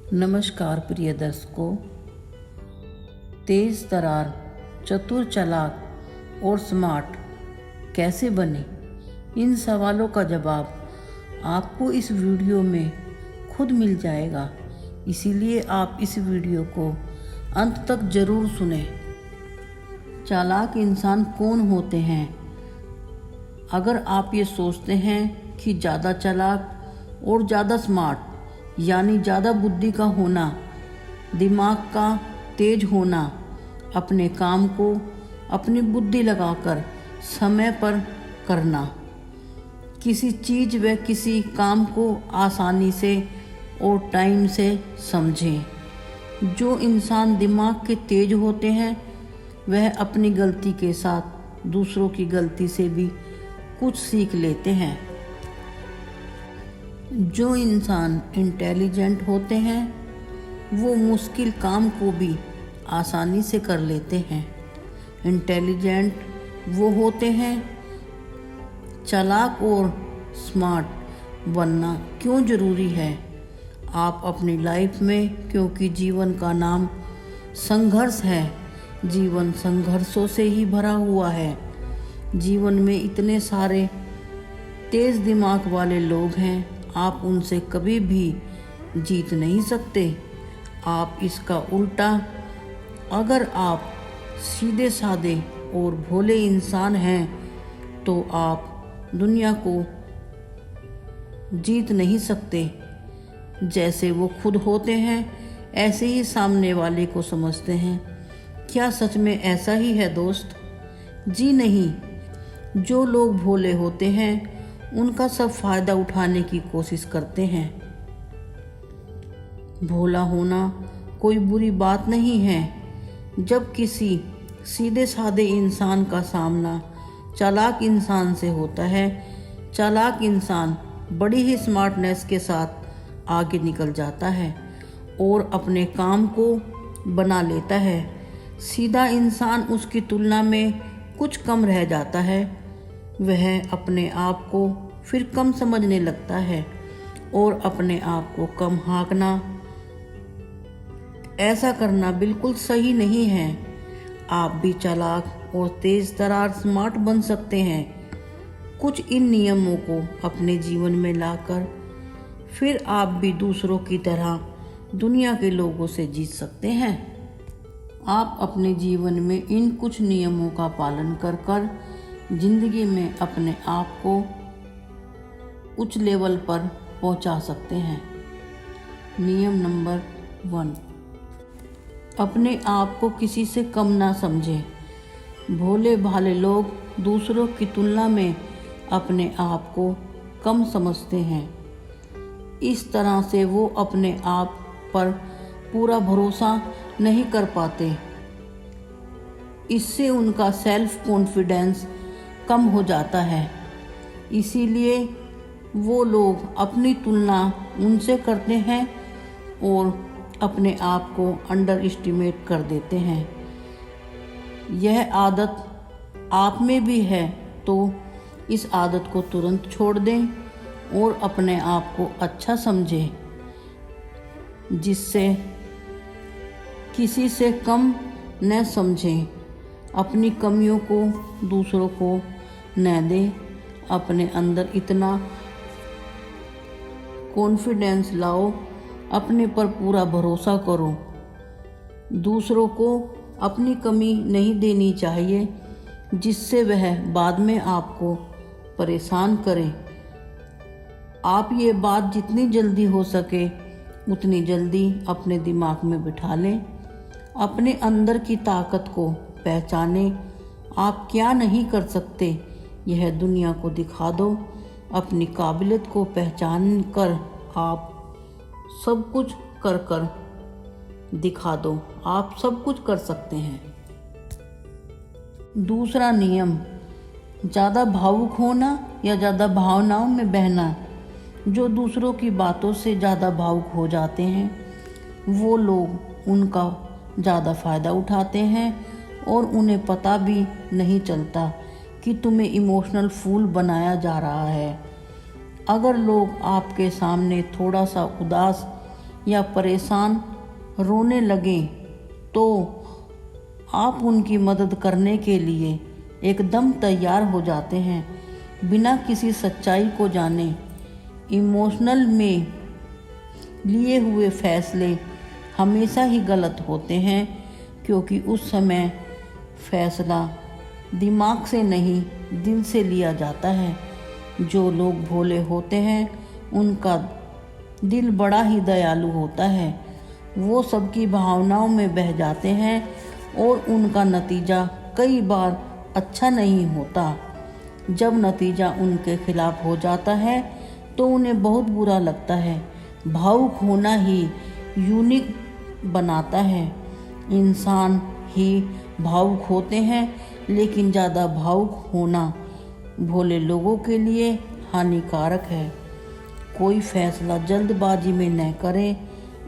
नमस्कार प्रिय दर्शकों। तेज तर्रार, चतुर, चालाक और स्मार्ट कैसे बने, इन सवालों का जवाब आपको इस वीडियो में खुद मिल जाएगा। इसीलिए आप इस वीडियो को अंत तक ज़रूर सुनें। चालाक इंसान कौन होते हैं? अगर आप ये सोचते हैं कि ज़्यादा चालाक और ज़्यादा स्मार्ट यानी ज़्यादा बुद्धि का होना, दिमाग का तेज होना, अपने काम को अपनी बुद्धि लगाकर समय पर करना, किसी चीज़ व किसी काम को आसानी से और टाइम से समझें। जो इंसान दिमाग के तेज होते हैं वह अपनी गलती के साथ दूसरों की गलती से भी कुछ सीख लेते हैं। जो इंसान इंटेलिजेंट होते हैं वो मुश्किल काम को भी आसानी से कर लेते हैं। इंटेलिजेंट वो होते हैं। चालाक और स्मार्ट बनना क्यों ज़रूरी है आप अपनी लाइफ में? क्योंकि जीवन का नाम संघर्ष है। जीवन संघर्षों से ही भरा हुआ है। जीवन में इतने सारे तेज दिमाग वाले लोग हैं, आप उनसे कभी भी जीत नहीं सकते। आप इसका उल्टा, अगर आप सीधे साधे और भोले इंसान हैं तो आप दुनिया को जीत नहीं सकते। जैसे वो खुद होते हैं ऐसे ही सामने वाले को समझते हैं। क्या सच में ऐसा ही है दोस्त? जी नहीं। जो लोग भोले होते हैं उनका सब फायदा उठाने की कोशिश करते हैं। भोला होना कोई बुरी बात नहीं है। जब किसी सीधे साधे इंसान का सामना चालाक इंसान से होता है, चालाक इंसान बड़ी ही स्मार्टनेस के साथ आगे निकल जाता है और अपने काम को बना लेता है। सीधा इंसान उसकी तुलना में कुछ कम रह जाता है। वह अपने आप को फिर कम समझने लगता है और अपने आप को कम हाँकना। ऐसा करना बिल्कुल सही नहीं है। आप भी चालाक और तेज तर्रार स्मार्ट बन सकते हैं। कुछ इन नियमों को अपने जीवन में लाकर फिर आप भी दूसरों की तरह दुनिया के लोगों से जीत सकते हैं। आप अपने जीवन में इन कुछ नियमों का पालन कर जिंदगी में अपने आप को उच्च लेवल पर पहुंचा सकते हैं। नियम नंबर 1, अपने आप को किसी से कम ना समझें। भोले भाले लोग दूसरों की तुलना में अपने आप को कम समझते हैं। इस तरह से वो अपने आप पर पूरा भरोसा नहीं कर पाते। इससे उनका सेल्फ कॉन्फिडेंस कम हो जाता है। इसीलिए वो लोग अपनी तुलना उनसे करते हैं और अपने आप को अंडर एस्टिमेट कर देते हैं। यह आदत आप में भी है तो इस आदत को तुरंत छोड़ दें और अपने आप को अच्छा समझें, जिससे किसी से कम न समझें। अपनी कमियों को दूसरों को न दें। अपने अंदर इतना कॉन्फिडेंस लाओ, अपने पर पूरा भरोसा करो। दूसरों को अपनी कमी नहीं देनी चाहिए जिससे वह बाद में आपको परेशान करें। आप ये बात जितनी जल्दी हो सके उतनी जल्दी अपने दिमाग में बिठा लें। अपने अंदर की ताकत को पहचानें। आप क्या नहीं कर सकते यह दुनिया को दिखा दो। अपनी काबिलियत को पहचान कर आप सब कुछ कर दिखा दो। आप सब कुछ कर सकते हैं। दूसरा नियम, ज़्यादा भावुक होना या ज़्यादा भावनाओं में बहना। जो दूसरों की बातों से ज़्यादा भावुक हो जाते हैं वो लोग उनका ज़्यादा फ़ायदा उठाते हैं और उन्हें पता भी नहीं चलता कि तुम्हें इमोशनल फूल बनाया जा रहा है। अगर लोग आपके सामने थोड़ा सा उदास या परेशान रोने लगें तो आप उनकी मदद करने के लिए एकदम तैयार हो जाते हैं, बिना किसी सच्चाई को जाने। इमोशनल में लिए हुए फैसले हमेशा ही गलत होते हैं, क्योंकि उस समय फैसला दिमाग से नहीं दिल से लिया जाता है। जो लोग भोले होते हैं उनका दिल बड़ा ही दयालु होता है। वो सबकी भावनाओं में बह जाते हैं और उनका नतीजा कई बार अच्छा नहीं होता। जब नतीजा उनके खिलाफ हो जाता है तो उन्हें बहुत बुरा लगता है। भावुक होना ही यूनिक बनाता है। इंसान ही भावुक होते हैं, लेकिन ज़्यादा भावुक होना भोले लोगों के लिए हानिकारक है। कोई फैसला जल्दबाजी में न करें।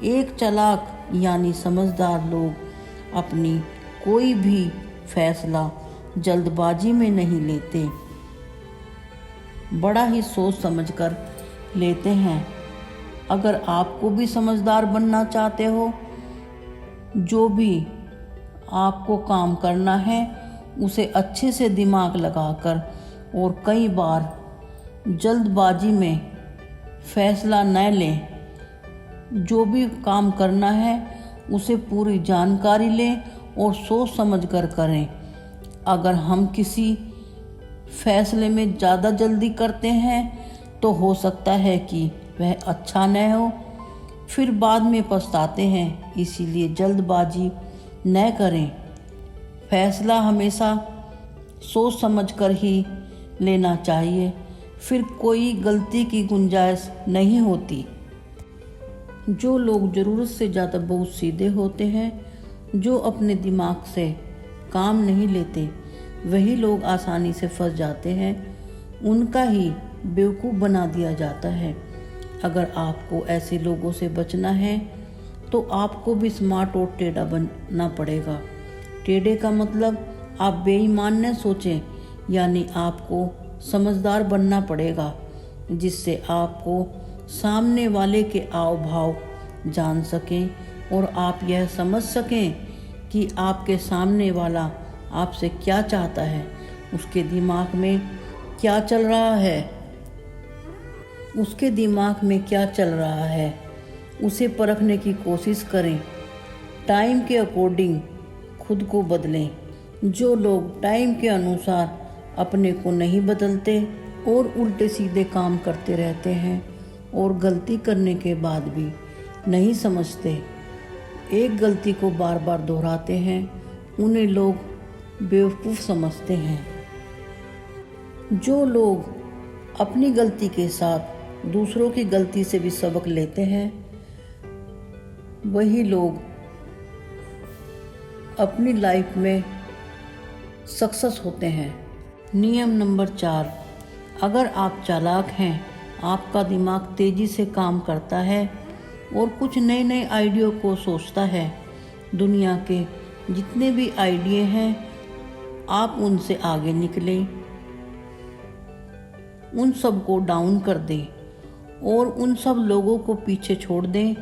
एक चालाक यानी समझदार लोग अपनी कोई भी फैसला जल्दबाजी में नहीं लेते, बड़ा ही सोच समझकर लेते हैं। अगर आपको भी समझदार बनना चाहते हो, जो भी आपको काम करना है उसे अच्छे से दिमाग लगाकर और कई बार जल्दबाजी में फैसला न लें। जो भी काम करना है उसे पूरी जानकारी लें और सोच समझ कर करें। अगर हम किसी फैसले में ज़्यादा जल्दी करते हैं तो हो सकता है कि वह अच्छा न हो, फिर बाद में पछताते हैं। इसीलिए जल्दबाजी न करें। फैसला हमेशा सोच समझ कर ही लेना चाहिए, फिर कोई गलती की गुंजाइश नहीं होती। जो लोग ज़रूरत से ज़्यादा बहुत सीधे होते हैं, जो अपने दिमाग से काम नहीं लेते, वही लोग आसानी से फंस जाते हैं। उनका ही बेवकूफ़ बना दिया जाता है। अगर आपको ऐसे लोगों से बचना है तो आपको भी स्मार्ट और टेढ़ा बनना पड़ेगा। टेढ़े का मतलब आप बेईमान न सोचें, यानी आपको समझदार बनना पड़ेगा, जिससे आपको सामने वाले के आव भाव जान सकें और आप यह समझ सकें कि आपके सामने वाला आपसे क्या चाहता है, उसके दिमाग में क्या चल रहा है। उसके दिमाग में क्या चल रहा है उसे परखने की कोशिश करें। टाइम के अकॉर्डिंग खुद को बदलें। जो लोग टाइम के अनुसार अपने को नहीं बदलते और उल्टे सीधे काम करते रहते हैं और गलती करने के बाद भी नहीं समझते, एक गलती को बार बार दोहराते हैं, उन्हें लोग बेवकूफ़ समझते हैं। जो लोग अपनी गलती के साथ दूसरों की गलती से भी सबक लेते हैं, वही लोग अपनी लाइफ में सक्सेस होते हैं। नियम नंबर 4, अगर आप चालाक हैं, आपका दिमाग तेज़ी से काम करता है और कुछ नए नए आइडिया को सोचता है। दुनिया के जितने भी आइडिया हैं, आप उनसे आगे निकलें, उन सब को डाउन कर दें और उन सब लोगों को पीछे छोड़ दें,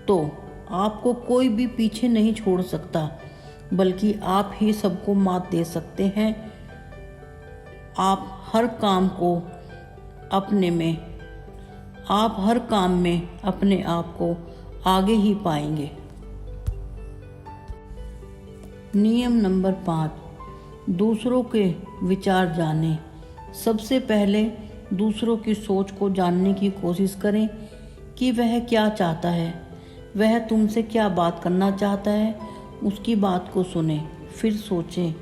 तो आपको कोई भी पीछे नहीं छोड़ सकता, बल्कि आप ही सबको मात दे सकते हैं। आप हर काम में अपने आप को आगे ही पाएंगे। नियम नंबर 5, दूसरों के विचार जानें। सबसे पहले दूसरों की सोच को जानने की कोशिश करें कि वह क्या चाहता है, वह तुमसे क्या बात करना चाहता है। उसकी बात को सुनें, फिर सोचें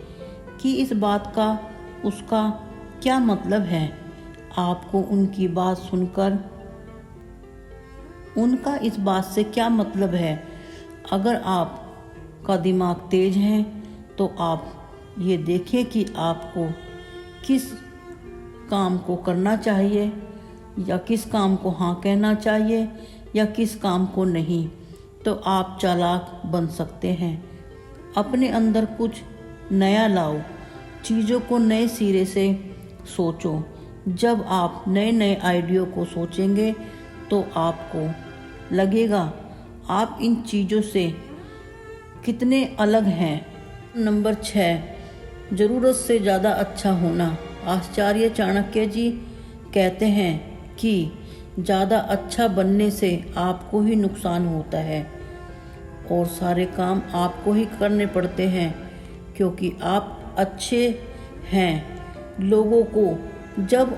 कि इस बात का उसका क्या मतलब है। आपको उनकी बात सुनकर उनका इस बात से क्या मतलब है। अगर आपका दिमाग तेज है तो आप ये देखें कि आपको किस काम को करना चाहिए या किस काम को हाँ कहना चाहिए या किस काम को नहीं, तो आप चालाक बन सकते हैं। अपने अंदर कुछ नया लाओ, चीज़ों को नए सिरे से सोचो। जब आप नए नए आइडिया को सोचेंगे तो आपको लगेगा आप इन चीज़ों से कितने अलग हैं। नंबर 6, ज़रूरत से ज़्यादा अच्छा होना। आचार्य चाणक्य जी कहते हैं कि ज़्यादा अच्छा बनने से आपको ही नुकसान होता है और सारे काम आपको ही करने पड़ते हैं, क्योंकि आप अच्छे हैं। लोगों को जब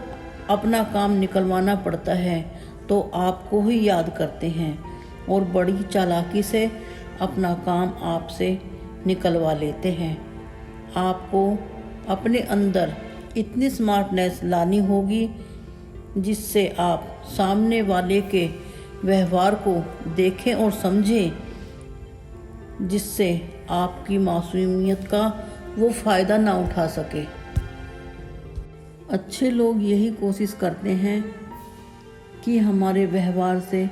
अपना काम निकलवाना पड़ता है तो आपको ही याद करते हैं और बड़ी चालाकी से अपना काम आपसे निकलवा लेते हैं। आपको अपने अंदर इतनी स्मार्टनेस लानी होगी जिससे आप सामने वाले के व्यवहार को देखें और समझें, जिससे आपकी मासूमियत का वो फ़ायदा ना उठा सके। अच्छे लोग यही कोशिश करते हैं कि हमारे व्यवहार से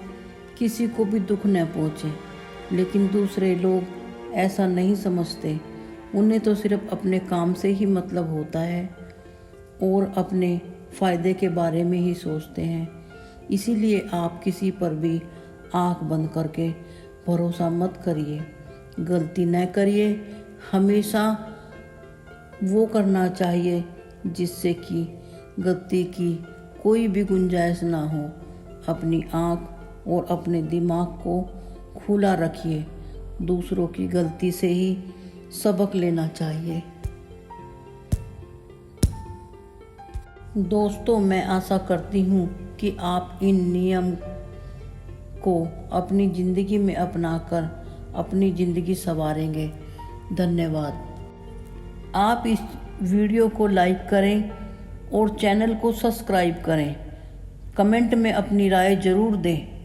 किसी को भी दुख न पहुँचे, लेकिन दूसरे लोग ऐसा नहीं समझते। उन्हें तो सिर्फ अपने काम से ही मतलब होता है और अपने फ़ायदे के बारे में ही सोचते हैं। इसीलिए आप किसी पर भी आंख बंद करके भरोसा मत करिए, गलती न करिए। हमेशा वो करना चाहिए जिससे कि गलती की कोई भी गुंजाइश ना हो। अपनी आंख और अपने दिमाग को खुला रखिए। दूसरों की गलती से ही सबक लेना चाहिए। दोस्तों, मैं आशा करती हूँ कि आप इन नियम को अपनी ज़िंदगी में अपनाकर अपनी ज़िंदगी संवारेंगे। धन्यवाद। आप इस वीडियो को लाइक करें और चैनल को सब्सक्राइब करें। कमेंट में अपनी राय ज़रूर दें।